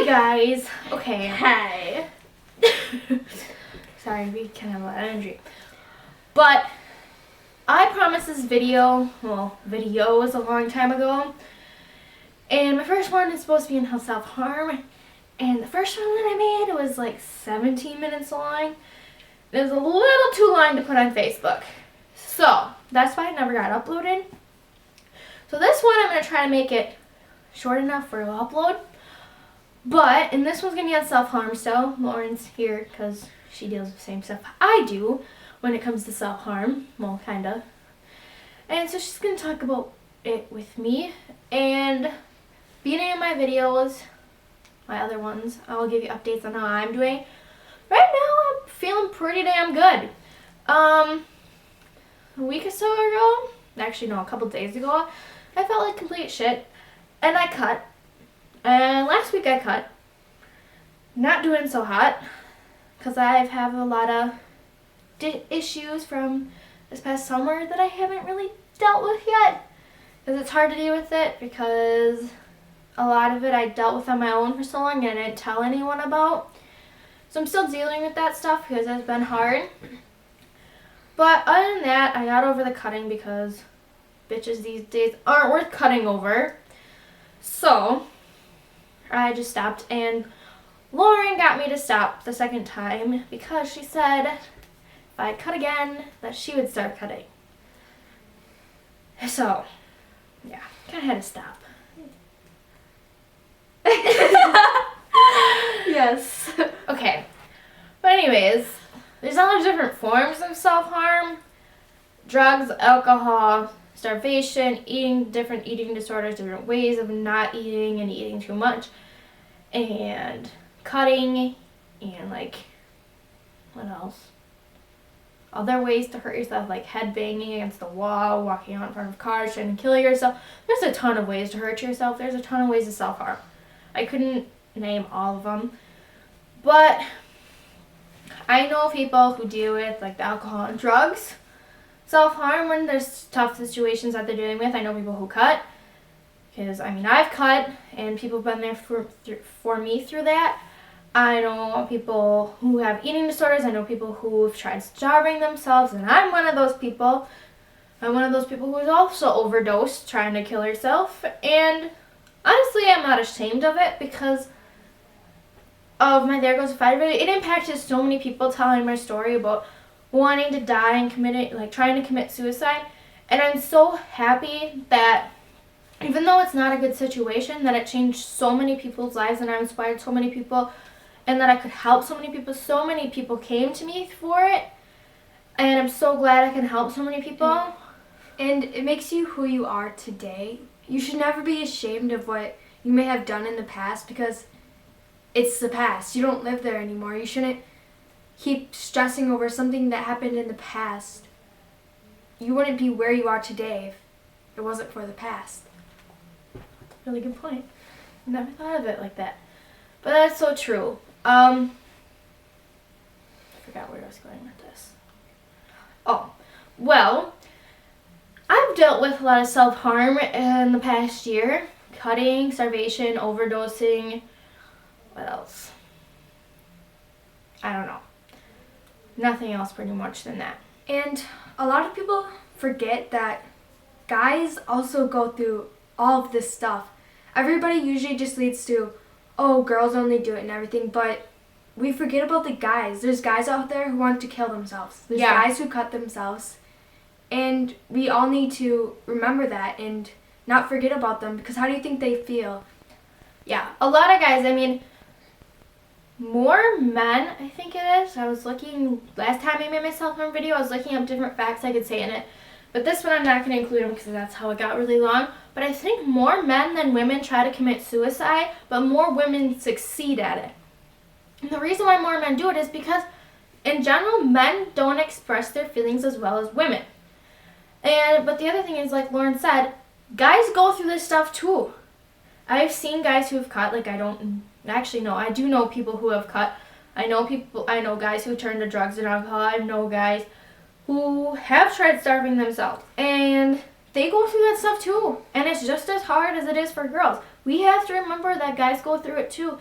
Hi guys. Okay. Hi. Sorry, we kind of have a lot of energy. But I promised this video was a long time ago. And my first one is supposed to be on self-harm. And the first one that I made was like 17 minutes long. It was a little too long to put on Facebook. So that's why it never got uploaded. So this one I'm going to try to make it short enough for upload. And this one's going to be on self-harm still. Lauren's here because she deals with the same stuff I do when it comes to self-harm. Well, kind of. And so she's going to talk about it with me. And beginning of my videos, my other ones, I'll give you updates on how I'm doing. Right now, I'm feeling pretty damn good. A week or so ago, actually no, a couple days ago, I felt like complete shit. And I cut. And last week I cut. Not doing so hot. Because I've had a lot of issues from this past summer that I haven't really dealt with yet. Because it's hard to deal with it because a lot of it I dealt with on my own for so long and I didn't tell anyone about. So I'm still dealing with that stuff because it's been hard. But other than that, I got over the cutting because bitches these days aren't worth cutting over. So I just stopped, and Lauren got me to stop the second time because she said if I cut again that she would start cutting. So yeah, kind of had to stop. Yes. Okay. But anyways, there's all those different forms of self-harm. Drugs, alcohol, starvation, different eating disorders, different ways of not eating and eating too much, and cutting, and like, what else? Other ways to hurt yourself, like head banging against the wall, walking out in front of cars, trying to kill yourself. There's a ton of ways to hurt yourself. There's a ton of ways to self-harm. I couldn't name all of them, but I know people who deal with like the alcohol and drugs self-harm when there's tough situations that they're dealing with. I know people who cut, because I mean I've cut and people have been there for me through that. I know people who have eating disorders. I know people who have tried starving themselves, and I'm one of those people. I'm one of those people who has also overdosed trying to kill herself, and honestly I'm not ashamed of it because of my There Goes a Fighter video. It impacted so many people telling my story about wanting to die and trying to commit suicide. And I'm so happy that even though it's not a good situation, that it changed so many people's lives and I inspired so many people and that I could help so many people. So many people came to me for it. And I'm so glad I can help so many people. And it makes you who you are today. You should never be ashamed of what you may have done in the past because it's the past. You don't live there anymore. You shouldn't keep stressing over something that happened in the past. You wouldn't be where you are today if it wasn't for the past. Really good point. Never thought of it like that. But that's so true. I forgot where I was going with this. Oh, well, I've dealt with a lot of self-harm in the past year. Cutting, starvation, overdosing. What else? I don't know. Nothing else pretty much than that. And a lot of people forget that guys also go through all of this stuff. Everybody usually just leads to, oh, girls only do it and everything, but we forget about the guys. There's guys out there who want to kill themselves. There's guys who cut themselves. And we all need to remember that and not forget about them because how do you think they feel? Yeah, a lot of guys, I mean, more men, I think it is. I was looking, last time I made my self-harm video, I was looking up different facts I could say in it. But this one I'm not going to include them because that's how it got really long. But I think more men than women try to commit suicide, but more women succeed at it. And the reason why more men do it is because, in general, men don't express their feelings as well as women. But the other thing is, like Lauren said, guys go through this stuff too. I've seen guys who have cut, I do know people who have cut. I know guys who turn to drugs and alcohol. I know guys who have tried starving themselves. And they go through that stuff too. And it's just as hard as it is for girls. We have to remember that guys go through it too.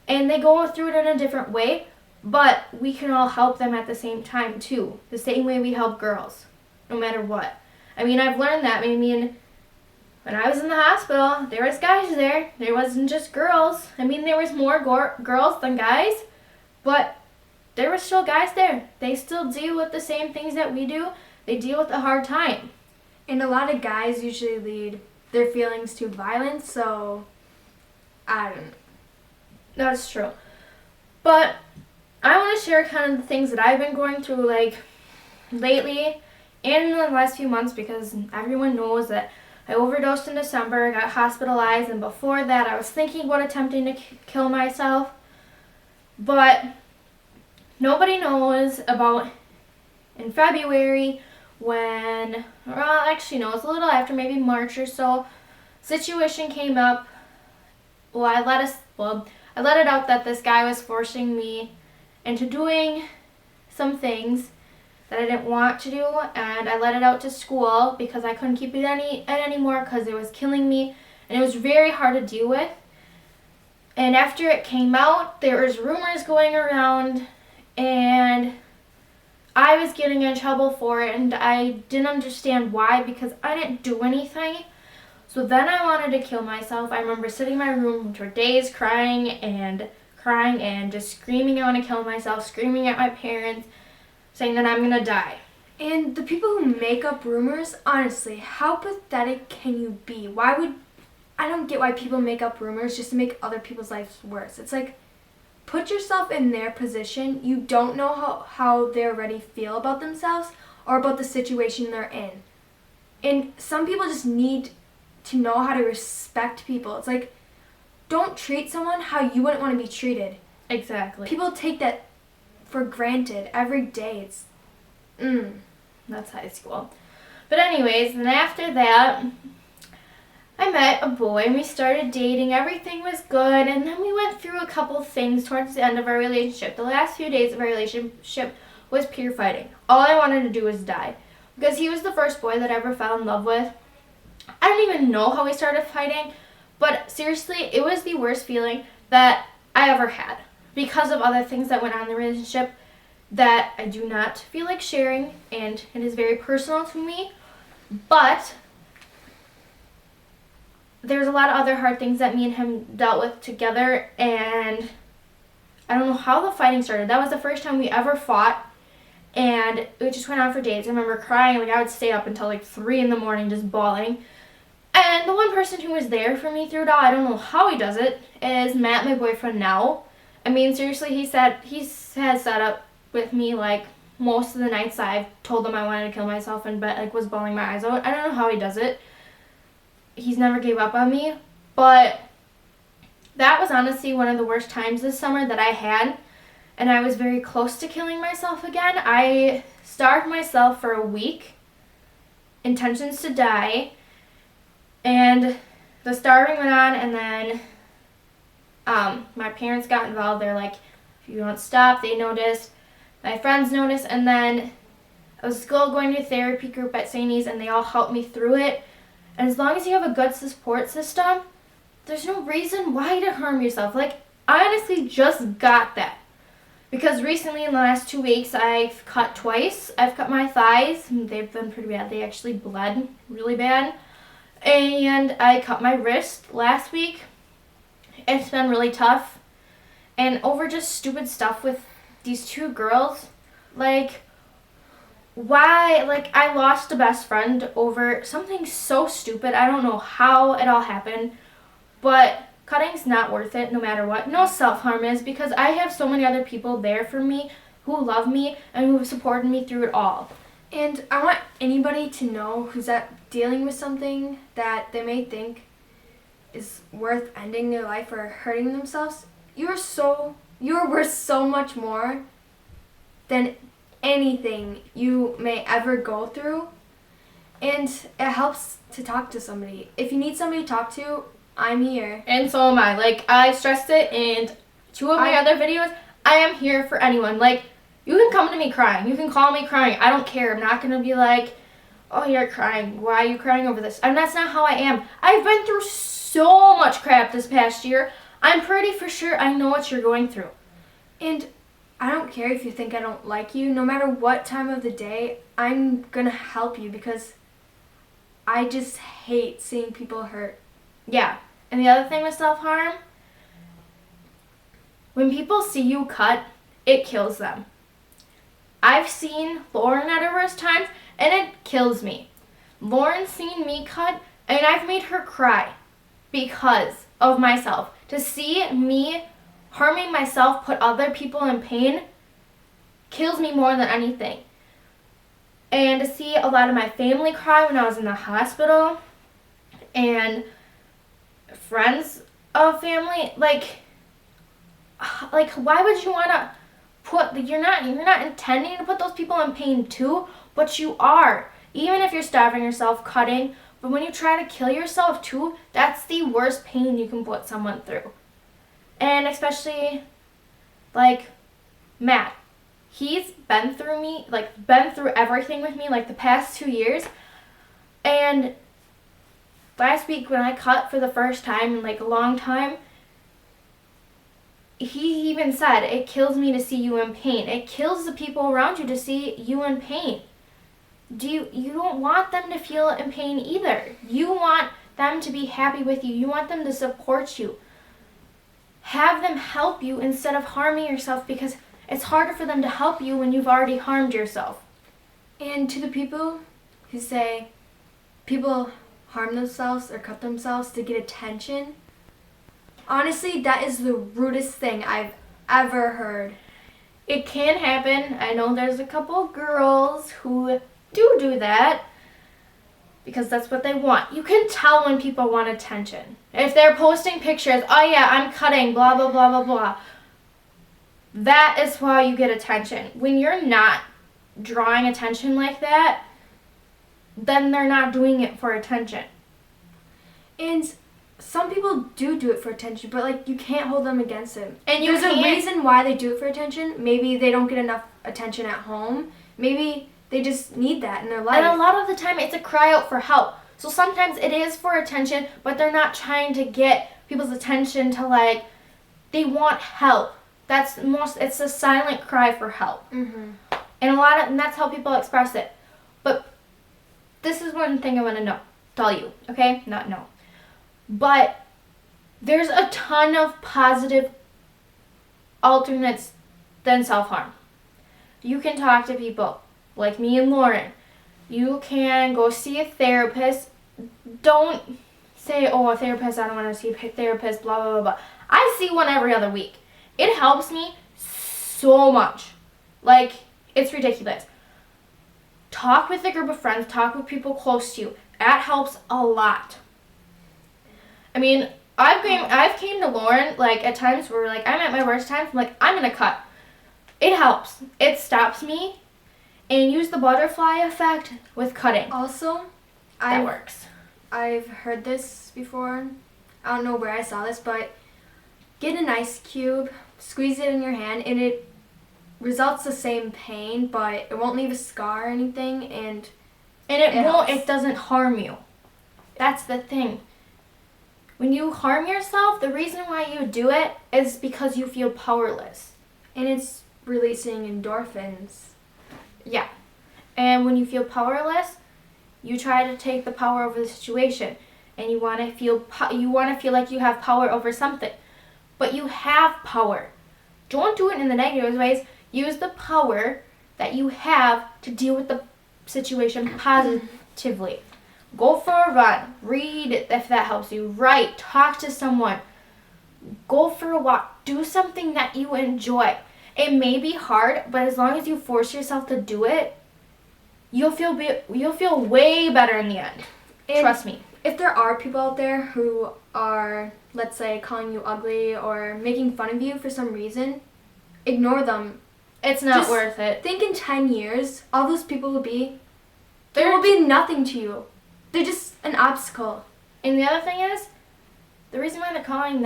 and they go through it in a different way, but we can all help them at the same time too. The same way we help girls, no matter what. I mean, I've learned that. I mean, when I was in the hospital, there was guys there. There wasn't just girls. I mean, there was more girls than guys, but there were still guys there. They still deal with the same things that we do. They deal with a hard time. And a lot of guys usually lead their feelings to violence, so I don't know. That's true. But I want to share kind of the things that I've been going through, like, lately and in the last few months, because everyone knows that I overdosed in December, got hospitalized, and before that I was thinking about attempting to kill myself. But nobody knows about in February when, well, actually no, it's a little after, maybe March or so, situation came up. Well, I let it out that this guy was forcing me into doing some things that I didn't want to do, and I let it out to school because I couldn't keep it anymore because it was killing me, and it was very hard to deal with. And after it came out, there was rumors going around, and I was getting in trouble for it, and I didn't understand why because I didn't do anything. So then I wanted to kill myself. I remember sitting in my room for days crying and just screaming I want to kill myself, screaming at my parents, saying that I'm going to die. And the people who make up rumors, honestly, how pathetic can you be? I don't get why people make up rumors just to make other people's lives worse. It's like, put yourself in their position. You don't know how they already feel about themselves or about the situation they're in. And some people just need to know how to respect people. It's like, don't treat someone how you wouldn't want to be treated. Exactly. People take that for granted every day. It's That's high school. But anyways, then after that, I met a boy and we started dating. Everything was good, and then we went through a couple things towards the end of our relationship. The last few days of our relationship was pure fighting. All I wanted to do was die because he was the first boy that I ever fell in love with. I don't even know how we started fighting, but seriously, it was the worst feeling that I ever had because of other things that went on in the relationship that I do not feel like sharing, and it is very personal to me. But there's a lot of other hard things that me and him dealt with together, and I don't know how the fighting started. That was the first time we ever fought, and it just went on for days. I remember crying, like I would stay up until like 3 a.m. just bawling. And the one person who was there for me through it all, I don't know how he does it, is Matt, my boyfriend now. I mean, seriously, he has sat up with me like most of the nights I've told him I wanted to kill myself and was bawling my eyes out. I don't know how he does it. He's never gave up on me, but that was honestly one of the worst times this summer that I had, and I was very close to killing myself again. I starved myself for a week, intentions to die, and the starving went on, and then my parents got involved. They're like, if you don't stop, they noticed. My friends noticed, and then I was still going to a therapy group at St. E's, and they all helped me through it. And as long as you have a good support system, there's no reason why to harm yourself. Like, I honestly just got that. Because recently, in the last 2 weeks, I've cut twice. I've cut my thighs. They've been pretty bad. They actually bled really bad. And I cut my wrist last week. It's been really tough. And over just stupid stuff with these 2 girls, like, why, like, I lost a best friend over something so stupid. I don't know how it all happened, but cutting's not worth it no matter what. No self-harm is, because I have so many other people there for me who love me and who have supported me through it all. And I want anybody to know who's dealing with something that they may think is worth ending their life or hurting themselves. You're worth so much more than anything you may ever go through, and it helps to talk to somebody. If you need somebody to talk to, I'm here. And so am I. Like, I stressed it in 2 of my other videos. I am here for anyone. Like, you can come to me crying. You can call me crying. I don't care. I'm not going to be like, oh, you're crying. Why are you crying over this? And that's not how I am. I've been through so much crap this past year. I'm pretty for sure I know what you're going through. And I don't care if you think I don't like you. No matter what time of the day, I'm gonna help you because I just hate seeing people hurt. Yeah. And the other thing with self-harm, when people see you cut, it kills them. I've seen Lauren at her worst times, and it kills me. Lauren's seen me cut, and I've made her cry because of myself. To see me harming myself, put other people in pain, kills me more than anything. And to see a lot of my family cry when I was in the hospital, and friends of family, like why would you want to put, you're not intending to put those people in pain too, but you are. Even if you're starving yourself, cutting, but when you try to kill yourself too, that's the worst pain you can put someone through. And especially, like, Matt. He's been through everything with me, like, the past 2 years. And last week when I cut for the first time in, like, a long time, he even said, it kills me to see you in pain. It kills the people around you to see you in pain. You don't want them to feel in pain either. You want them to be happy with you. You want them to support you. Have them help you instead of harming yourself, because it's harder for them to help you when you've already harmed yourself. And to the people who say people harm themselves or cut themselves to get attention, honestly, that is the rudest thing I've ever heard. It can happen. I know there's a couple girls who do that because that's what they want. You can tell when people want attention. If they're posting pictures, oh yeah, I'm cutting, blah, blah, blah, blah, blah. That is why you get attention. When you're not drawing attention like that, then they're not doing it for attention. And some people do it for attention, but like you can't hold them against it. And there's a reason why they do it for attention. Maybe they don't get enough attention at home. Maybe they just need that in their life. And a lot of the time it's a cry out for help. So sometimes it is for attention, but they're not trying to get people's attention to, like, they want help. It's a silent cry for help. Mm-hmm. And that's how people express it. But this is one thing I want to tell you, okay? Not know. But there's a ton of positive alternates than self-harm. You can talk to people like me and Lauren. You can go see a therapist. Don't say, oh, a therapist, I don't want to see a therapist, blah, blah, blah, blah. I see one every other week. It helps me so much. Like, it's ridiculous. Talk with a group of friends. Talk with people close to you. That helps a lot. I mean, I've came to Lauren, like, at times where, like, I'm at my worst times. I'm like, I'm going to cut. It helps. It stops me. And use the butterfly effect with cutting. Also, that works. I've heard this before. I don't know where I saw this, but get an ice cube, squeeze it in your hand, and it results the same pain, but it won't leave a scar or anything, and it doesn't harm you. That's the thing. When you harm yourself, the reason why you do it is because you feel powerless. And it's releasing endorphins. Yeah. And when you feel powerless, you try to take the power over the situation, and you want to feel like you have power over something. But you have power. Don't do it in the negative ways. Use the power that you have to deal with the situation positively. Go for a run. Read if that helps you. Write. Talk to someone. Go for a walk. Do something that you enjoy. It may be hard, but as long as you force yourself to do it, you'll feel way better in the end. And trust me. If there are people out there who are, let's say, calling you ugly or making fun of you for some reason, ignore them. It's not worth it. Think in 10 years, all those people will be nothing to you. They're just an obstacle. And the other thing is, the reason why they're calling you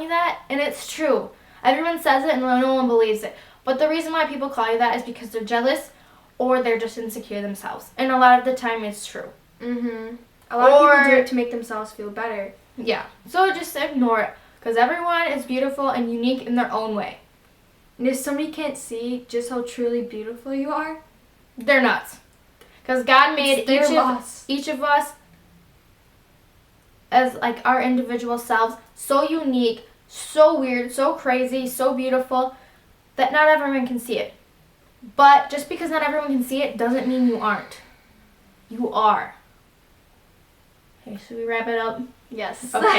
that, and it's true. Everyone says it and no one believes it. But the reason why people call you that is because they're jealous or they're just insecure themselves. And a lot of the time it's true. Mm-hmm. A lot of people do it to make themselves feel better. Yeah. So just ignore it. Because everyone is beautiful and unique in their own way. And if somebody can't see just how truly beautiful you are, They're nuts. Because God made it's their loss. each of us as like our individual selves so unique, so weird, so crazy, so beautiful that not everyone can see it. But just because not everyone can see it doesn't mean you aren't. You are. Okay, should we wrap it up? Yes. Okay.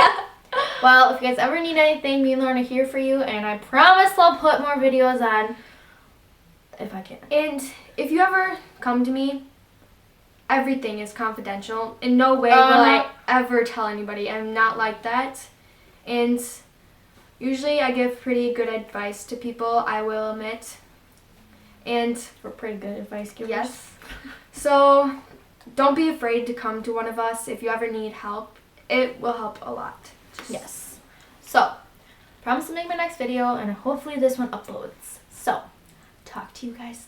Well, if you guys ever need anything, me and Lauren are here for you, and I promise I'll put more videos on if I can. And if you ever come to me, everything is confidential. In no way will I ever tell anybody. I'm not like that. And usually I give pretty good advice to people, I will admit. And We're pretty good advice givers. yes. So don't be afraid to come to one of us if you ever need help. It will help a lot. Yes. So, promise to make my next video, and hopefully this one uploads. So, talk to you guys